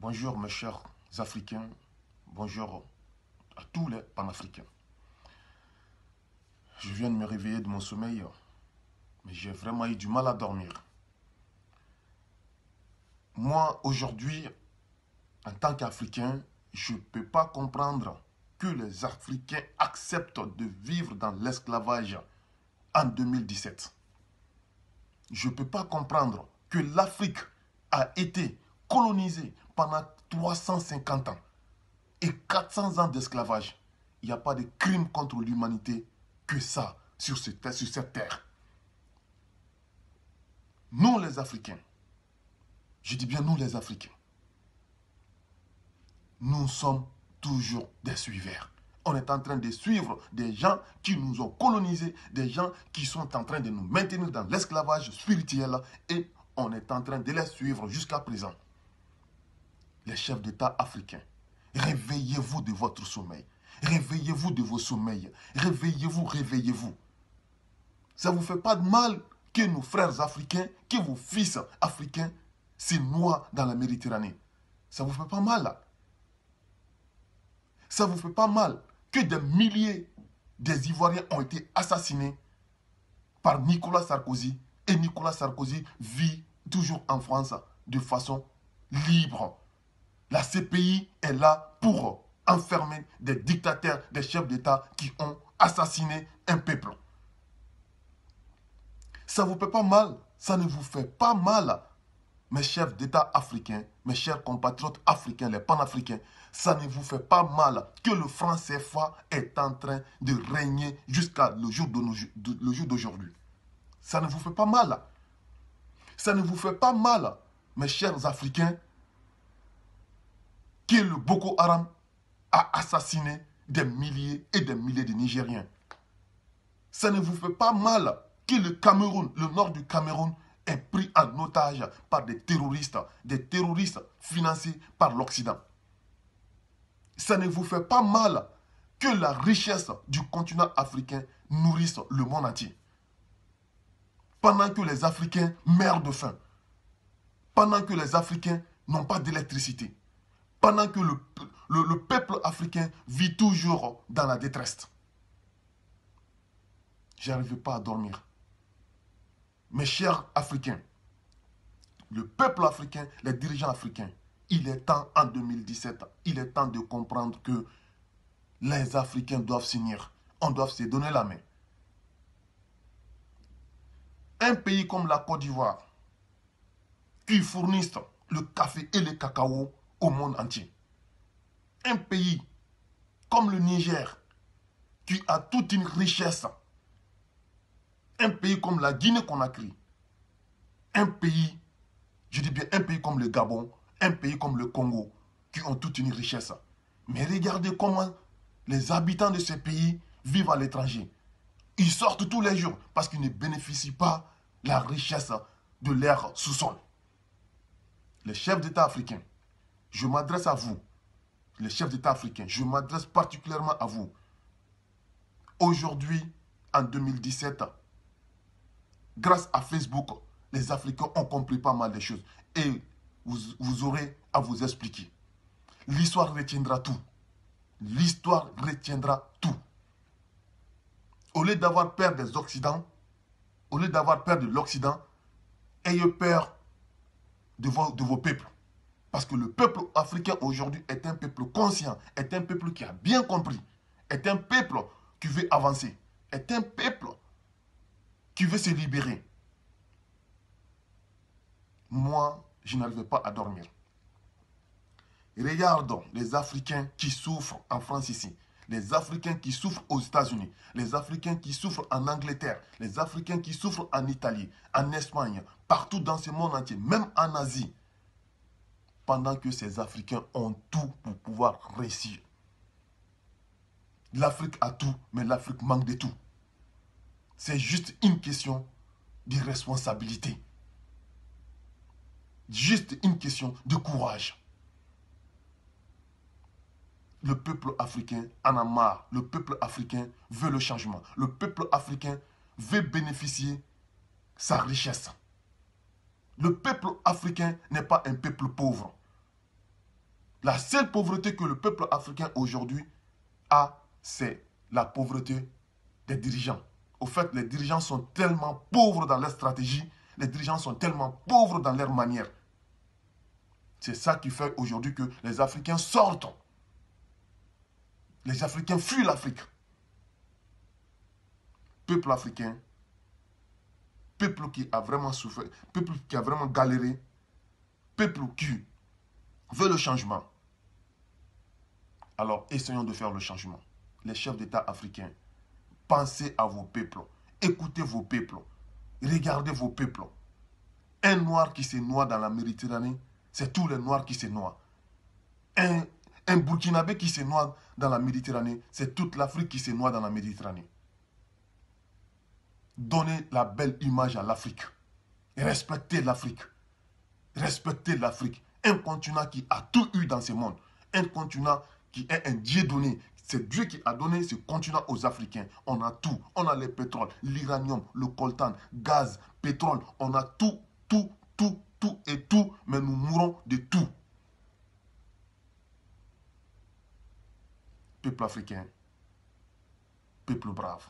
Bonjour mes chers Africains, bonjour à tous les panafricains. Je viens de me réveiller de mon sommeil, mais j'ai vraiment eu du mal à dormir. Moi, aujourd'hui, en tant qu'Africain, je ne peux pas comprendre que les Africains acceptent de vivre dans l'esclavage en 2017. Je ne peux pas comprendre que l'Afrique a été colonisée pendant 350 ans et 400 ans d'esclavage. Il n'y a pas de crime contre l'humanité que ça sur cette terre. Nous les Africains, je dis bien nous les Africains, nous sommes toujours des suiveurs. On est en train de suivre des gens qui nous ont colonisés, des gens qui sont en train de nous maintenir dans l'esclavage spirituel et on est en train de les suivre jusqu'à présent. Les chefs d'État africains, réveillez-vous de votre sommeil. Réveillez-vous de vos sommeils. Réveillez-vous, réveillez-vous. Ça ne vous fait pas de mal que nos frères africains, que vos fils africains se noient dans la Méditerranée. Ça ne vous fait pas mal là. Ça ne vous fait pas mal que des milliers des Ivoiriens ont été assassinés par Nicolas Sarkozy. Et Nicolas Sarkozy vit toujours en France de façon libre. La CPI est là pour enfermer des dictateurs, des chefs d'État qui ont assassiné un peuple. Ça ne vous fait pas mal, ça ne vous fait pas mal, mes chefs d'État africains, mes chers compatriotes africains, les panafricains, ça ne vous fait pas mal que le franc CFA est en train de régner jusqu'à le jour d'aujourd'hui. Ça ne vous fait pas mal. Ça ne vous fait pas mal, mes chers Africains, que le Boko Haram a assassiné des milliers et des milliers de Nigériens. Ça ne vous fait pas mal que le Cameroun, le nord du Cameroun, est pris en otage par des terroristes financés par l'Occident. Ça ne vous fait pas mal que la richesse du continent africain nourrisse le monde entier. Pendant que les Africains meurent de faim, pendant que les Africains n'ont pas d'électricité, pendant que le peuple africain vit toujours dans la détresse. Je n'arrive pas à dormir. Mes chers Africains, le peuple africain, les dirigeants africains, il est temps en 2017, il est temps de comprendre que les Africains doivent s'unir. On doit se donner la main. Un pays comme la Côte d'Ivoire, qui fournissent le café et le cacao au monde entier. Un pays comme le Niger, qui a toute une richesse. Un pays comme la Guinée-Conakry. Un pays, je dis bien un pays comme le Gabon, un pays comme le Congo, qui ont toute une richesse. Mais regardez comment les habitants de ces pays vivent à l'étranger. Ils sortent tous les jours parce qu'ils ne bénéficient pas de la richesse de leur sous-sol. Les chefs d'État africains, je m'adresse à vous. Les chefs d'État africains, je m'adresse particulièrement à vous. Aujourd'hui, en 2017, grâce à Facebook, les Africains ont compris pas mal de choses. Et vous aurez à vous expliquer. L'histoire retiendra tout. L'histoire retiendra tout. Au lieu d'avoir peur des Occidents, au lieu d'avoir peur de l'Occident, ayez peur de vos peuples. Parce que le peuple africain aujourd'hui est un peuple conscient, est un peuple qui a bien compris, est un peuple qui veut avancer, est un peuple qui veut se libérer. Moi, je n'arrivais pas à dormir. Regardons les Africains qui souffrent en France ici, les Africains qui souffrent aux États-Unis, les Africains qui souffrent en Angleterre, les Africains qui souffrent en Italie, en Espagne, partout dans ce monde entier, même en Asie. Pendant que ces Africains ont tout pour pouvoir réussir. L'Afrique a tout, mais l'Afrique manque de tout. C'est juste une question de responsabilité. Juste une question de courage. Le peuple africain en a marre. Le peuple africain veut le changement. Le peuple africain veut bénéficier sa richesse. Le peuple africain n'est pas un peuple pauvre. La seule pauvreté que le peuple africain aujourd'hui a, c'est la pauvreté des dirigeants. Au fait, les dirigeants sont tellement pauvres dans leur stratégie, les dirigeants sont tellement pauvres dans leur manière. C'est ça qui fait aujourd'hui que les Africains sortent. Les Africains fuient l'Afrique. Peuple africain, peuple qui a vraiment souffert, peuple qui a vraiment galéré, peuple qui veut le changement. Alors, essayons de faire le changement. Les chefs d'État africains, pensez à vos peuples, écoutez vos peuples, regardez vos peuples. Un noir qui se noie dans la Méditerranée, c'est tous les noirs qui se noient. Un Burkinabé qui se noie dans la Méditerranée, c'est toute l'Afrique qui se noie dans la Méditerranée. Donnez la belle image à l'Afrique. Respectez l'Afrique. Respectez l'Afrique. Un continent qui a tout eu dans ce monde. Un continent qui est un Dieu donné. C'est Dieu qui a donné ce continent aux Africains. On a tout. On a le pétrole, l'uranium, le coltan, gaz, pétrole. On a tout, tout, tout, tout et tout. Mais nous mourons de tout. Peuple africain, peuple brave.